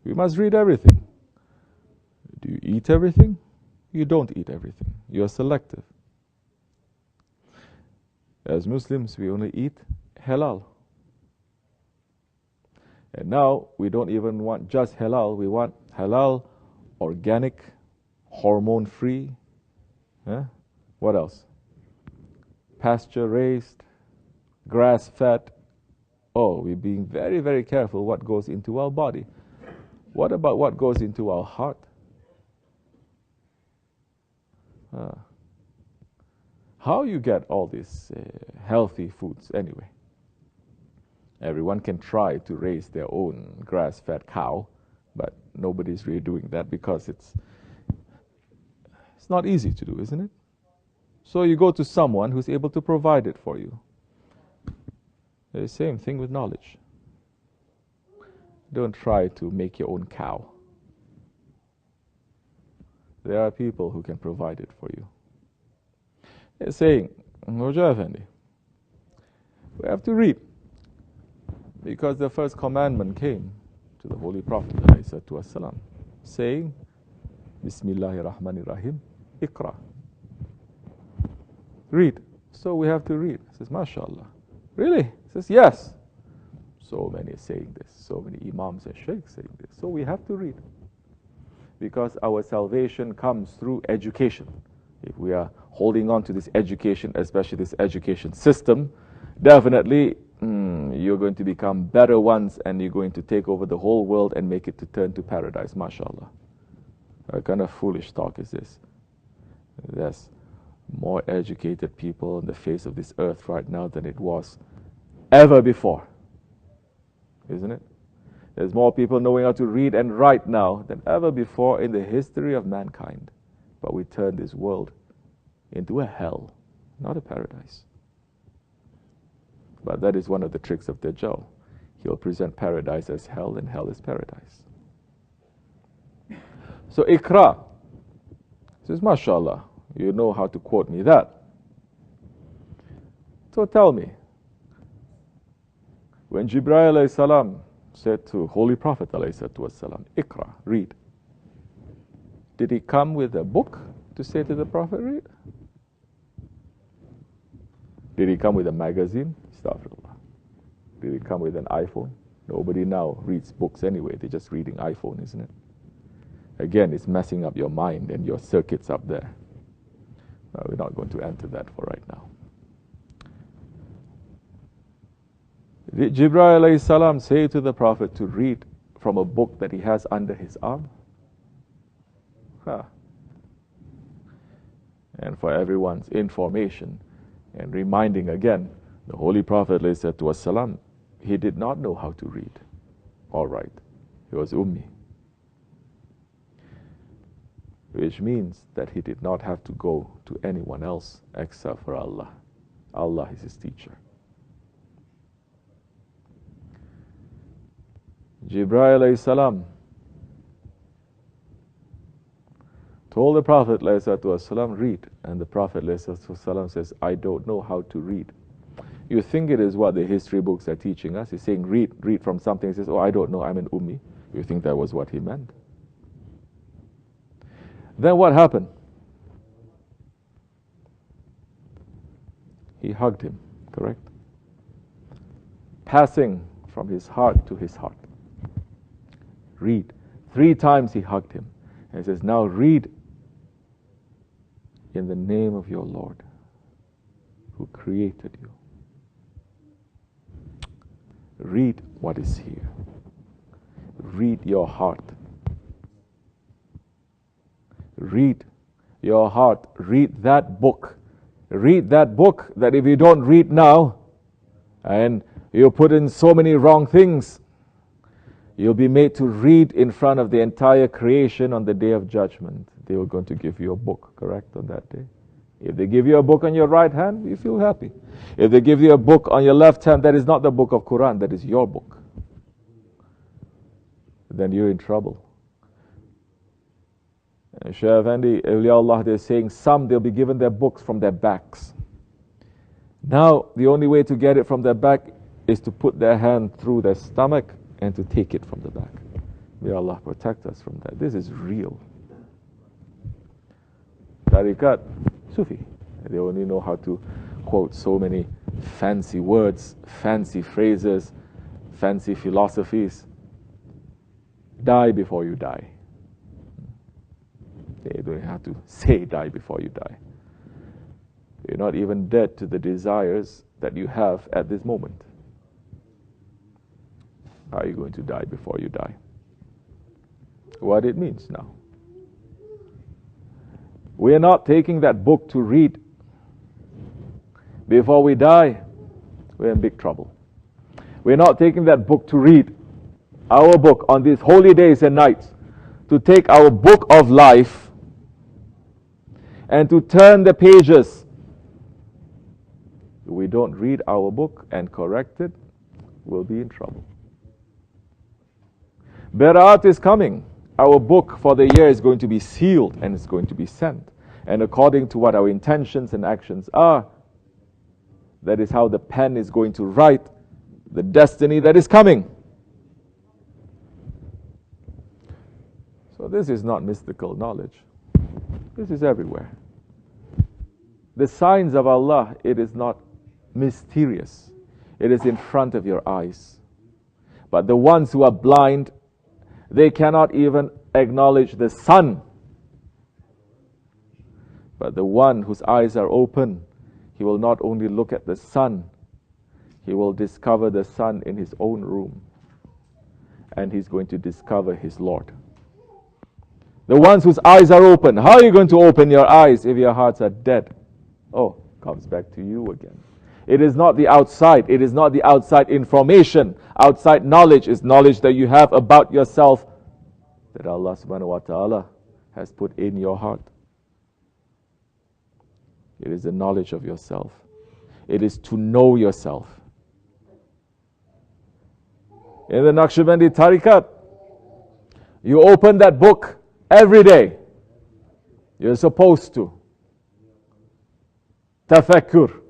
We must read everything. Do you eat everything? You don't eat everything. You are selective. As Muslims, we only eat halal. And now we don't even want just halal. We want halal, organic, hormone-free. What else? Pasture-raised, grass-fed. Oh, we're being very, very careful what goes into our body. What about what goes into our heart? How you get all these healthy foods anyway? Everyone can try to raise their own grass-fed cow, but nobody's really doing that because it's not easy to do, isn't it? So you go to someone who's able to provide it for you. The same thing with knowledge. Don't try to make your own cow. There are people who can provide it for you. They're saying, Effendi, we have to read. Because the first commandment came to the Holy Prophet ﷺ, saying, BismillahirRahmanirRahim, Iqra. Read. So we have to read. He says, MashaAllah. Really? He says, yes. So many are saying this. So many imams and sheikhs saying this. So we have to read. Because our salvation comes through education. If we are holding on to this education, especially this education system, definitely you're going to become better ones and you're going to take over the whole world and make it to turn to paradise, mashallah. What kind of foolish talk is this? There's more educated people on the face of this earth right now than it was ever before. Isn't it? There's more people knowing how to read and write now than ever before in the history of mankind. But we turn this world into a hell, not a paradise. But that is one of the tricks of Dajjal. He'll present paradise as hell and hell as paradise. So Iqra says, MashaAllah, you know how to quote me that. So tell me, when Jibreel alayhi salam said to Holy Prophet alayhi salam, Iqra, read, did he come with a book to say to the Prophet, read? Did he come with a magazine? Astaghfirullah. Did he come with an iPhone? Nobody now reads books anyway. They're just reading iPhone, isn't it? Again, it's messing up your mind and your circuits up there. We're not going to enter that for right now. Did Jibreel alayhi salam say to the Prophet to read from a book that he has under his arm? And for everyone's information and reminding again, the Holy Prophet ﷺ, he did not know how to read or write. He was ummi. Which means that he did not have to go to anyone else except for Allah. Allah is his teacher. Jibreel alayhi salam told the Prophet ﷺ, read. And the Prophet ﷺ says, I don't know how to read. You think it is what the history books are teaching us. He's saying, read from something. He says, oh, I don't know, I'm an ummi. You think that was what he meant? Then what happened? He hugged him, correct? Passing from his heart to his heart. Read. 3 times he hugged him. And he says, now read in the name of your Lord who created you. Read what is here. Read your heart. Read your heart. Read that book. Read that book that if you don't read now and you put in so many wrong things, you'll be made to read in front of the entire creation on the day of judgment. They were going to give you a book, correct, on that day. If they give you a book on your right hand, you feel happy. If they give you a book on your left hand, that is not the book of Quran, that is your book. Then you're in trouble. And Shaykh Effendi, awliyaullah, they're saying some, they'll be given their books from their backs. Now, the only way to get it from their back is to put their hand through their stomach and to take it from the back. May Allah protect us from that. This is real. Tariqat, Sufi. They only know how to quote so many fancy words, fancy phrases, fancy philosophies. Die before you die. They don't have to say die before you die. You're not even dead to the desires that you have at this moment. How are you going to die before you die? What it means now. We are not taking that book to read before we die. We're in big trouble. We're not taking that book to read, our book on these holy days and nights, to take our book of life and to turn the pages. If we don't read our book and correct it, we'll be in trouble. Beraat is coming. Our book for the year is going to be sealed and it's going to be sent. And according to what our intentions and actions are, that is how the pen is going to write the destiny that is coming. So this is not mystical knowledge. This is everywhere. The signs of Allah, it is not mysterious. It is in front of your eyes. But the ones who are blind, they cannot even acknowledge the sun. But the one whose eyes are open, he will not only look at the sun, he will discover the sun in his own room. And he's going to discover his Lord. The ones whose eyes are open, how are you going to open your eyes if your hearts are dead? Oh, comes back to you again. It is not the outside. It is not the outside information. Outside knowledge is knowledge that you have about yourself that Allah subhanahu wa ta'ala has put in your heart. It is the knowledge of yourself. It is to know yourself. In the Nakshibendi Tariqat, you open that book every day. You're supposed to. Tafakkur.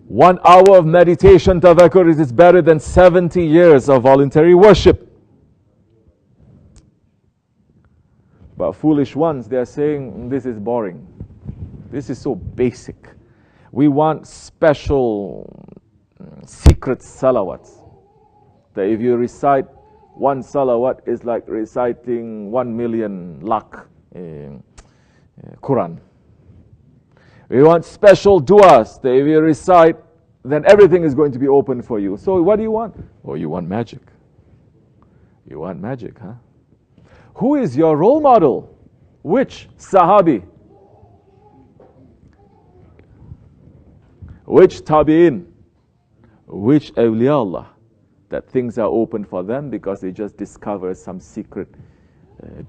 1 hour of meditation, tafakkur, is better than 70 years of voluntary worship. But foolish ones, they are saying, this is boring. This is so basic. We want special, secret salawats. That if you recite one salawat, it's like reciting 1 million lakh Quran. We want special du'as that if you recite, then everything is going to be open for you. So what do you want? Oh, you want magic. You want magic, huh? Who is your role model? Which Sahabi? Which Tabi'in? Which awliya that things are open for them because they just discovered some secret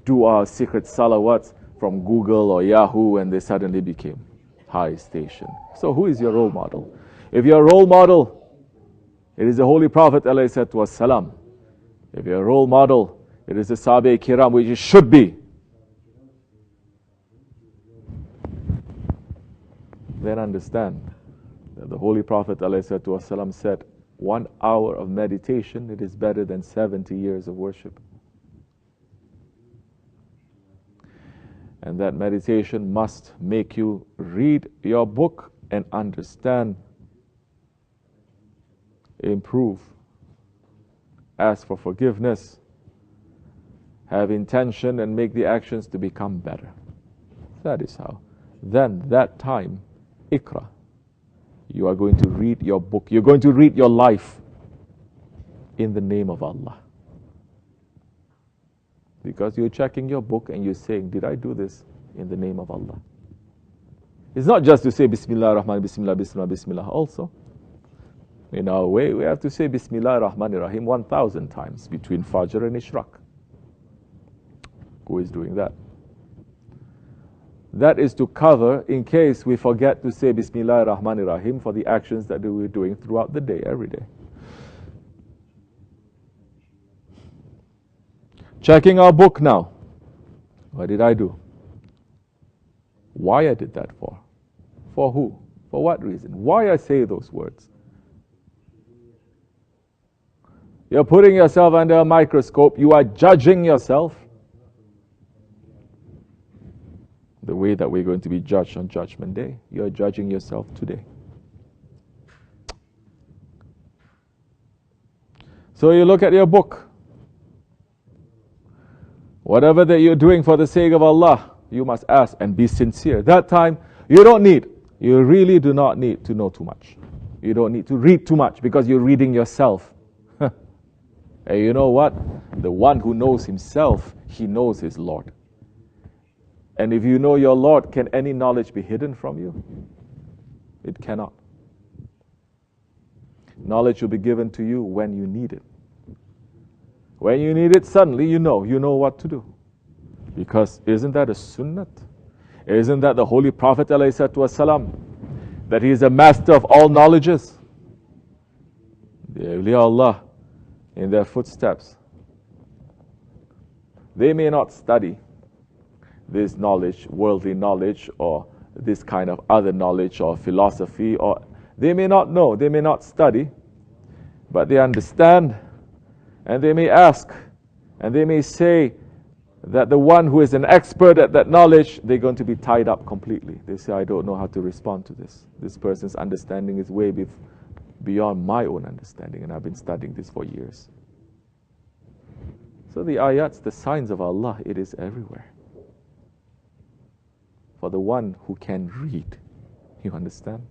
dua, secret salawats from Google or Yahoo, and they suddenly became high station. So who is your role model? If your role model, it is the Holy Prophet ﷺ. If your role model, it is the Sahabe Kiram, which it should be, then understand that the Holy Prophet ﷺ said, 1 hour of meditation, it is better than 70 years of worship. And that meditation must make you read your book and understand, improve, ask for forgiveness, have intention and make the actions to become better. That is how. Then that time, Iqra. You are going to read your book. You're going to read your life in the name of Allah. Because you're checking your book and you're saying, did I do this in the name of Allah? It's not just to say Bismillahirrahmanirrahim, Bismillah, Bismillah, Bismillah. Also, in our way, we have to say BismillahirRahmanirRahim 1,000 times between Fajr and Ishraq. Who is doing that? That is to cover in case we forget to say Bismillahirrahmanirrahim for the actions that we're doing throughout the day, every day. Checking our book now. What did I do? Why I did that for? For who? For what reason? Why I say those words? You're putting yourself under a microscope. You are judging yourself. The way that we're going to be judged on Judgment Day. You're judging yourself today. So you look at your book. Whatever that you're doing for the sake of Allah, you must ask and be sincere. That time, you really do not need to know too much. You don't need to read too much because you're reading yourself. And you know what? The one who knows himself, he knows his Lord. And if you know your Lord, can any knowledge be hidden from you? It cannot. Knowledge will be given to you when you need it. When you need it, suddenly you know what to do. Because isn't that a sunnat? Isn't that the Holy Prophet ﷺ, that he is a master of all knowledges? The awliya Allah, in their footsteps, they may not study this knowledge, worldly knowledge, or this kind of other knowledge or philosophy, or they may not know, they may not study, but they understand, and they may ask, and they may say that the one who is an expert at that knowledge, they're going to be tied up completely. They say, I don't know how to respond to this. This person's understanding is way beyond my own understanding, and I've been studying this for years. So the ayats, the signs of Allah, it is everywhere. For the one who can read, you understand?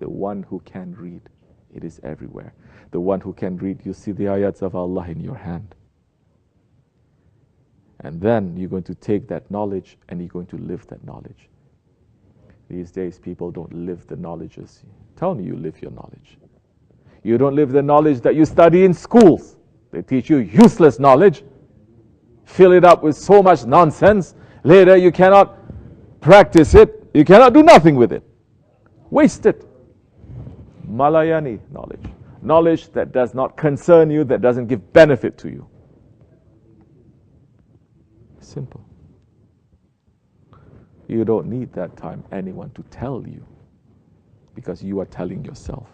The one who can read, it is everywhere. The one who can read, you see the ayats of Allah in your hand. And then you're going to take that knowledge and you're going to live that knowledge. These days, people don't live the knowledges. Tell me you live your knowledge. You don't live the knowledge that you study in schools. They teach you useless knowledge. Fill it up with so much nonsense. Later, you cannot practice it. You cannot do nothing with it. Waste it. Malayani knowledge. Knowledge that does not concern you, that doesn't give benefit to you. Simple. You don't need that time anyone to tell you, because you are telling yourself,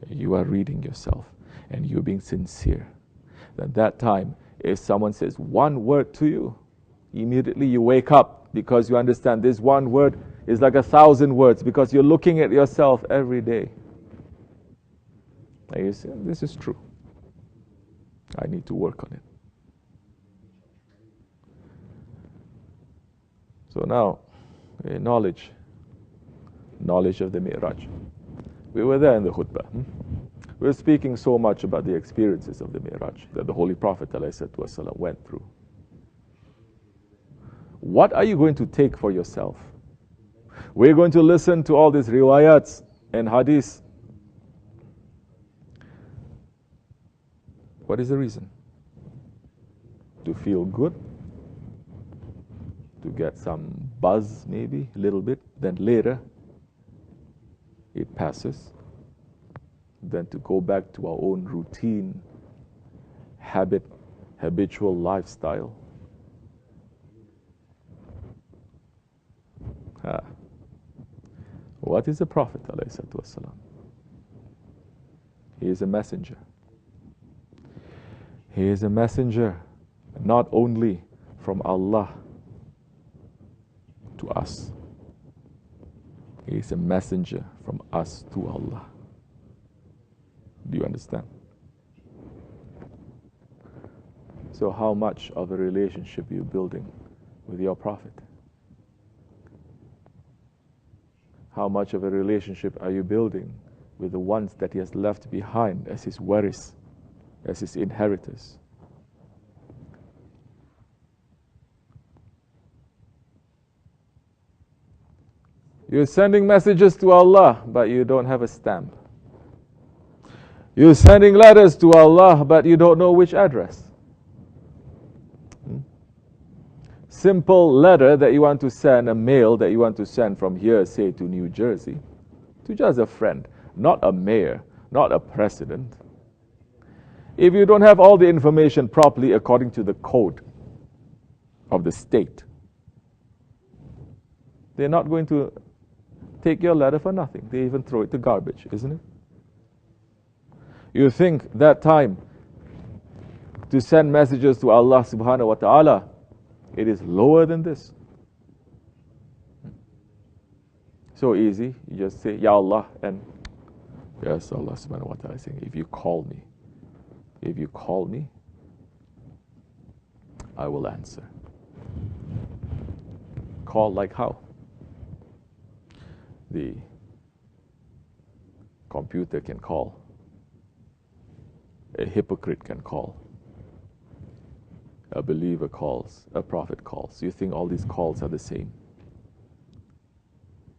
you are reading yourself, and you're being sincere. That time, if someone says one word to you, immediately you wake up, because you understand this one word is like 1,000 words, because you're looking at yourself every day. And you say, this is true. I need to work on it. So now, knowledge of the Mi'raj. We were there in the khutbah. We were speaking so much about the experiences of the Mi'raj that the Holy Prophet ﷺ went through. What are you going to take for yourself? We're going to listen to all these riwayats and hadiths. What is the reason? To feel good? To get some buzz, maybe, a little bit. Then later, it passes. Then to go back to our own routine, habitual lifestyle. What is the Prophet ﷺ? He is a messenger. He is a messenger not only from Allah to us. He is a messenger from us to Allah. Do you understand? So how much of a relationship are you building with your Prophet? How much of a relationship are you building with the ones that he has left behind as his waris, as his inheritors? You're sending messages to Allah, but you don't have a stamp. You're sending letters to Allah, but you don't know which address. Simple letter that you want to send, a mail that you want to send from here, say to New Jersey, to just a friend, not a mayor, not a president. If you don't have all the information properly according to the code of the state, they're not going to take your letter for nothing. They even throw it to garbage, isn't it? You think that time to send messages to Allah subhanahu wa ta'ala, it is lower than this. So easy, you just say, Ya Allah, and yes, Allah subhanahu wa ta'ala is saying, if you call me, I will answer. Call like how? The computer can call. A hypocrite can call. A believer calls. A prophet calls. You think all these calls are the same?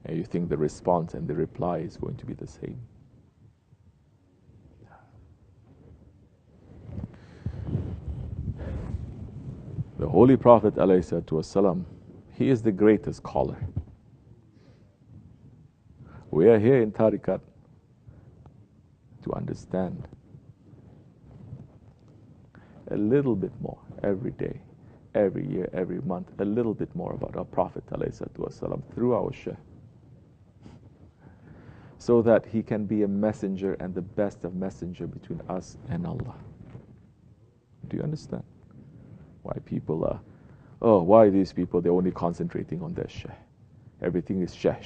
And you think the response and the reply is going to be the same? The Holy Prophet ﷺ, he is the greatest caller. We are here in Tariqat to understand a little bit more every day, every year, every month, a little bit more about our Prophet ﷺ through our Sheikh, so that he can be a messenger and the best of messenger between us and Allah. Do you understand? Why people are, why these people, they're only concentrating on their Sheikh. Everything is Sheikh.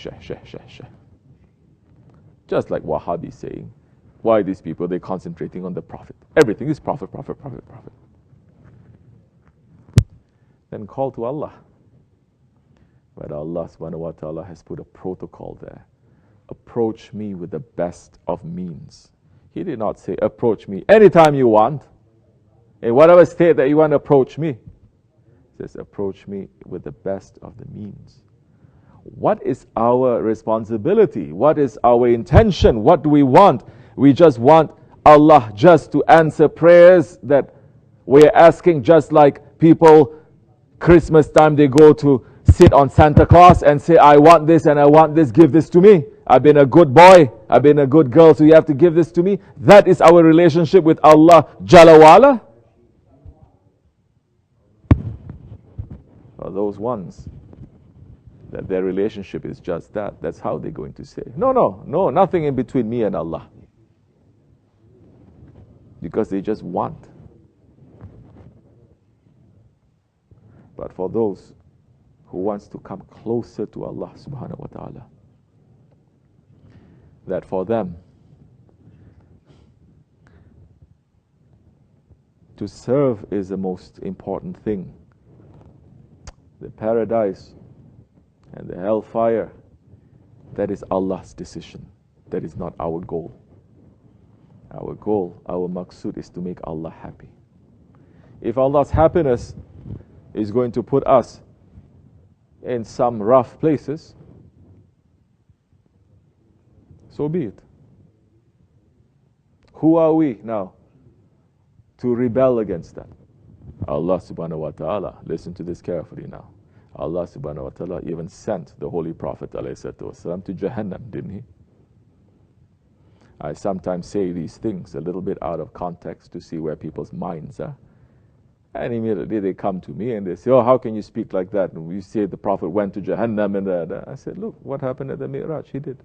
Just like Wahhabi saying, why these people, they're concentrating on the Prophet. Everything is Prophet. Then call to Allah. But Allah subhanahu wa ta'ala has put a protocol there. Approach me with the best of means. He did not say, approach me anytime you want. In whatever state that you want to approach me. He says, approach me with the best of the means. What is our responsibility? What is our intention? What do we want? We just want Allah just to answer prayers that we're asking, just like people, Christmas time, they go to sit on Santa Claus and say, I want this and I want this, give this to me. I've been a good boy, I've been a good girl, so you have to give this to me. That is our relationship with Allah Jalla wa'ala. Or those ones that their relationship is just that, that's how they're going to say, no, nothing in between me and Allah. Because they just want. But for those who wants to come closer to Allah subhanahu wa ta'ala, that for them to serve is the most important thing. The paradise and the hellfire, that is Allah's decision. That is not our goal. Our goal, our maqsood is to make Allah happy. If Allah's happiness is going to put us in some rough places, so be it. Who are we now to rebel against that? Allah subhanahu wa ta'ala, listen to this carefully now. Allah subhanahu wa ta'ala even sent the Holy Prophet ﷺ to Jahannam, didn't he? I sometimes say these things a little bit out of context to see where people's minds are. And immediately they come to me and they say, how can you speak like that? And you say the Prophet went to Jahannam and that. I said, look, what happened at the Mi'raj? He did.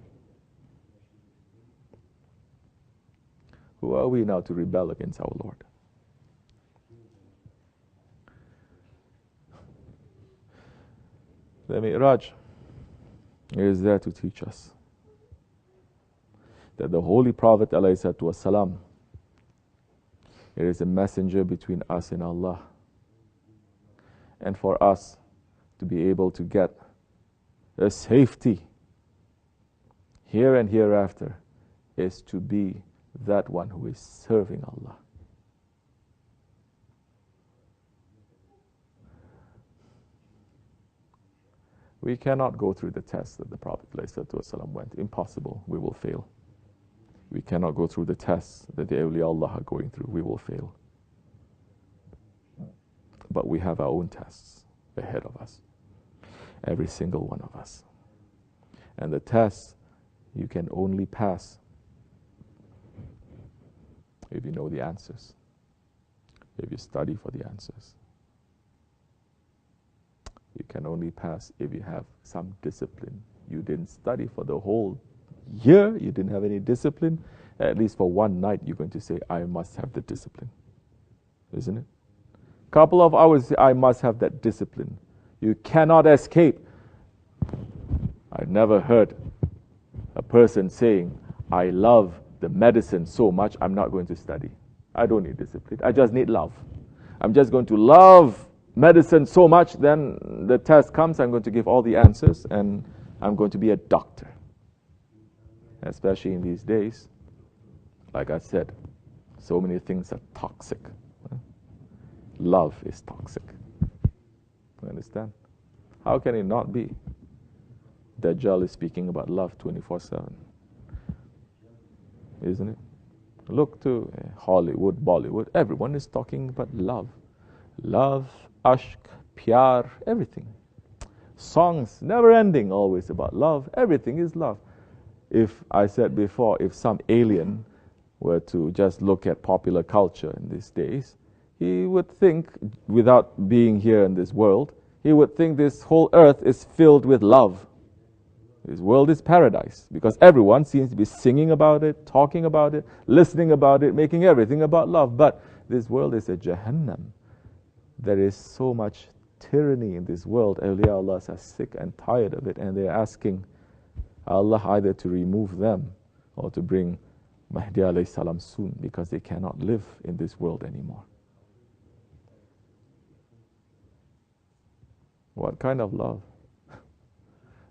Who are we now to rebel against our Lord? The Mi'raj is there to teach us that the Holy Prophet ﷺ, it is a messenger between us and Allah. And for us to be able to get a safety here and hereafter is to be that one who is serving Allah. We cannot go through the tests that the Prophet ﷺ went. Impossible. We will fail. We cannot go through the tests that the awliya Allah are going through. We will fail. But we have our own tests ahead of us. Every single one of us. And the tests you can only pass if you know the answers. If you study for the answers. You can only pass if you have some discipline. You didn't study for the whole year, you didn't have any discipline. At least for one night you're going to say, I must have the discipline. isn't it? Couple of hours, I must have that discipline. You cannot escape. I never heard a person saying, I love the medicine so much, I'm not going to study. I don't need discipline. I just need love. I'm just going to love medicine so much, then the test comes, I'm going to give all the answers, and I'm going to be a doctor. Especially in these days, like I said, so many things are toxic. Love is toxic. You understand? How can it not be? Dajjal is speaking about love 24/7. Isn't it? Look to Hollywood, Bollywood, everyone is talking about love. Love, ashq, pyar, everything. Songs, never ending, always about love. Everything is love. If I said before, if some alien were to just look at popular culture in these days, he would think, without being here in this world, he would think this whole earth is filled with love. This world is paradise because everyone seems to be singing about it, talking about it, listening about it, making everything about love. But this world is a Jahannam. There is so much tyranny in this world. Awliya Allah are sick and tired of it, and they're asking Allah either to remove them or to bring Mahdi alayhi salam soon, because they cannot live in this world anymore. What kind of love?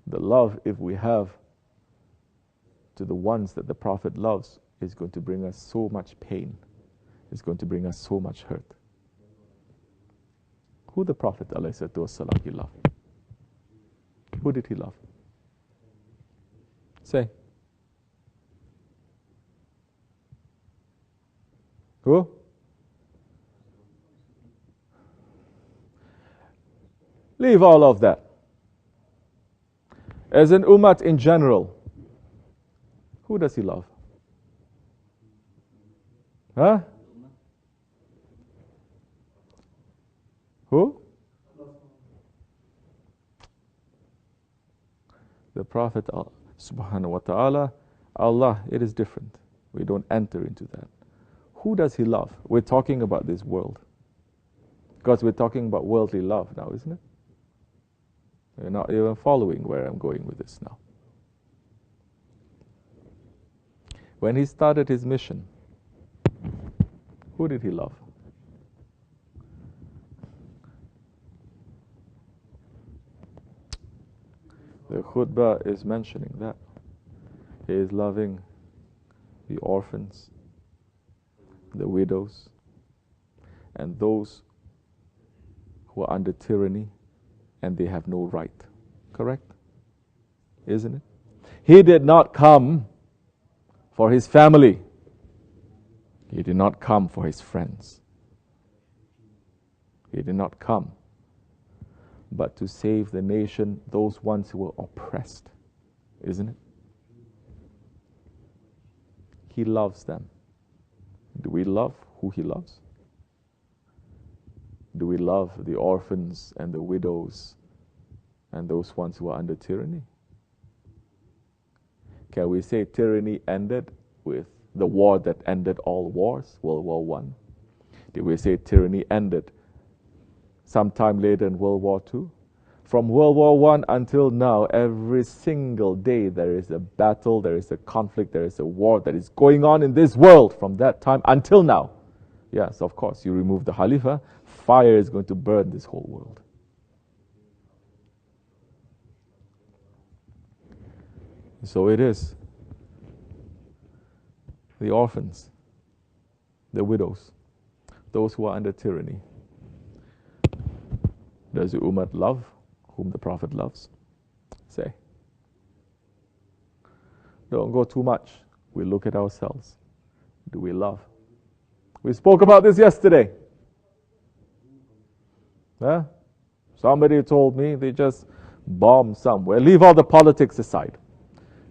The love, if we have to the ones that the Prophet loves, is going to bring us so much pain. It's going to bring us so much hurt. Who the Prophet ﷺ he loved? Who did he love? Say. Who? Leave all of that. As an ummah in general, who does he love? Huh? Who? The Prophet subhanahu wa ta'ala, Allah, it is different. We don't enter into that. Who does he love? We're talking about this world. Because we're talking about worldly love now, isn't it? You're not even following where I'm going with this now. When he started his mission, who did he love? The khutbah is mentioning that. He is loving the orphans, the widows, and those who are under tyranny and they have no right. Correct? Isn't it? He did not come for his family. He did not come for his friends. He did not come but to save the nation, those ones who were oppressed. Isn't it? He loves them. Do we love who he loves? Do we love the orphans and the widows and those ones who are under tyranny? Can we say tyranny ended with the war that ended all wars, World War I? Did we say tyranny ended sometime later in World War II? From World War I until now, every single day there is a battle, there is a conflict, there is a war that is going on in this world from that time until now. Yes, of course, you remove the Khalifa, fire is going to burn this whole world. So it is. The orphans, the widows, those who are under tyranny. Does the Ummah love whom the Prophet loves? Say. Don't go too much. We look at ourselves. Do we love? We spoke about this yesterday. Huh? Somebody told me they just bombed somewhere. Leave all the politics aside.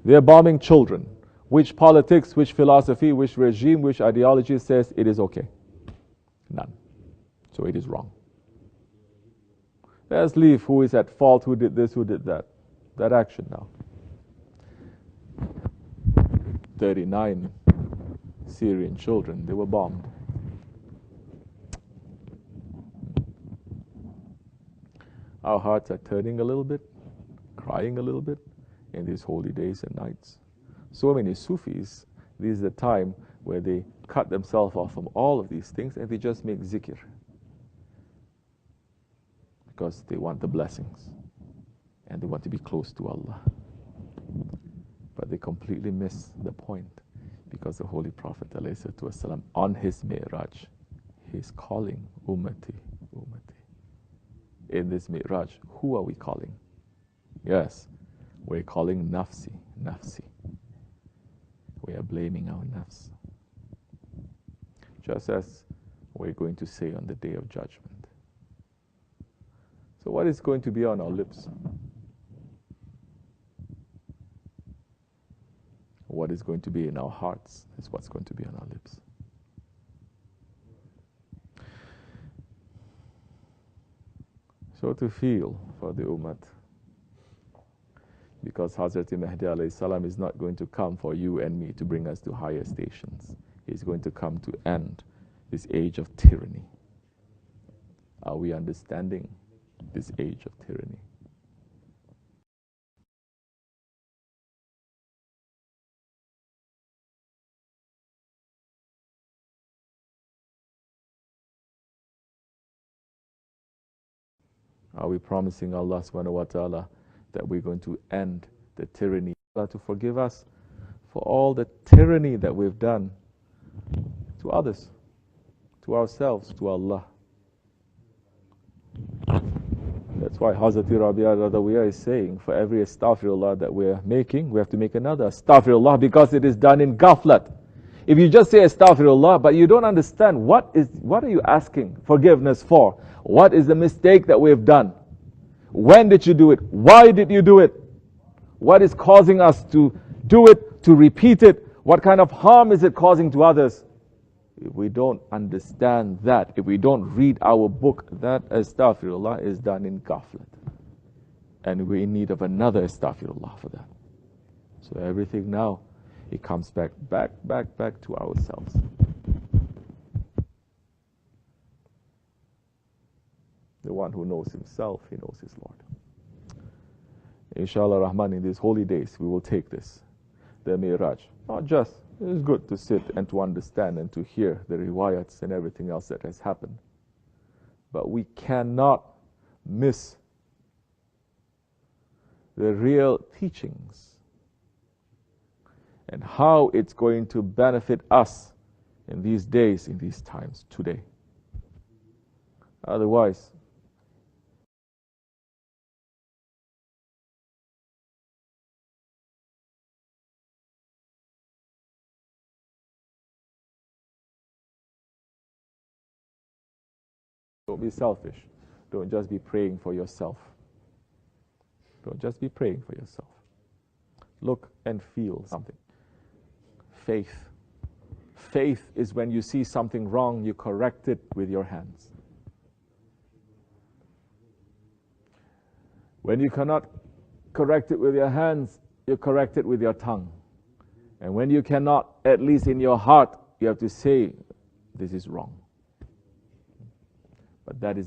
They're bombing children. Which politics, which philosophy, which regime, which ideology says it is okay? None. So it is wrong. Let's leave who is at fault, who did this, who did that. That action now. 39 Syrian children, they were bombed. Our hearts are turning a little bit, crying a little bit in these holy days and nights. So many Sufis, this is the time where they cut themselves off from all of these things and they just make zikr. Because they want the blessings and they want to be close to Allah. But they completely miss the point, because the Holy Prophet ﷺ, on his Mi'raj, he's calling Ummati, Ummati. In this Mi'raj, who are we calling? Yes, we're calling Nafsi, Nafsi. We are blaming our nafs. Just as we're going to say on the Day of Judgment. So what is going to be on our lips? What is going to be in our hearts is what's going to be on our lips. So to feel for the Ummah, because Hazreteri Mahdi alayhi salam is not going to come for you and me to bring us to higher stations. He's going to come to end this age of tyranny. Are we understanding this age of tyranny? Are we promising Allah subhanahu wa ta'ala that we're going to end the tyranny? Allah to forgive us for all the tyranny that we've done to others, to ourselves, to Allah. That's why Hazreteri Rabi'a Radawiya is saying, for every astaghfirullah that we're making, we have to make another astaghfirullah, because it is done in ghaflat. If you just say astaghfirullah, but you don't understand what are you asking forgiveness for? What is the mistake that we have done? When did you do it? Why did you do it? What is causing us to do it, to repeat it? What kind of harm is it causing to others? If we don't understand that, if we don't read our book, that astaghfirullah is done in ghaflat. And we're in need of another astaghfirullah for that. So everything now, it comes back to ourselves. The one who knows himself, he knows his Lord. Inshallah Rahman, in these holy days, we will take this, the Mi'raj. Not just, it's good to sit and to understand and to hear the riwayats and everything else that has happened. But we cannot miss the real teachings and how it's going to benefit us in these days, in these times, today. Otherwise, don't be selfish. Don't just be praying for yourself. Don't just be praying for yourself. Look and feel something. Faith. Faith is when you see something wrong, you correct it with your hands. When you cannot correct it with your hands, you correct it with your tongue. And when you cannot, at least in your heart, you have to say, this is wrong. But that is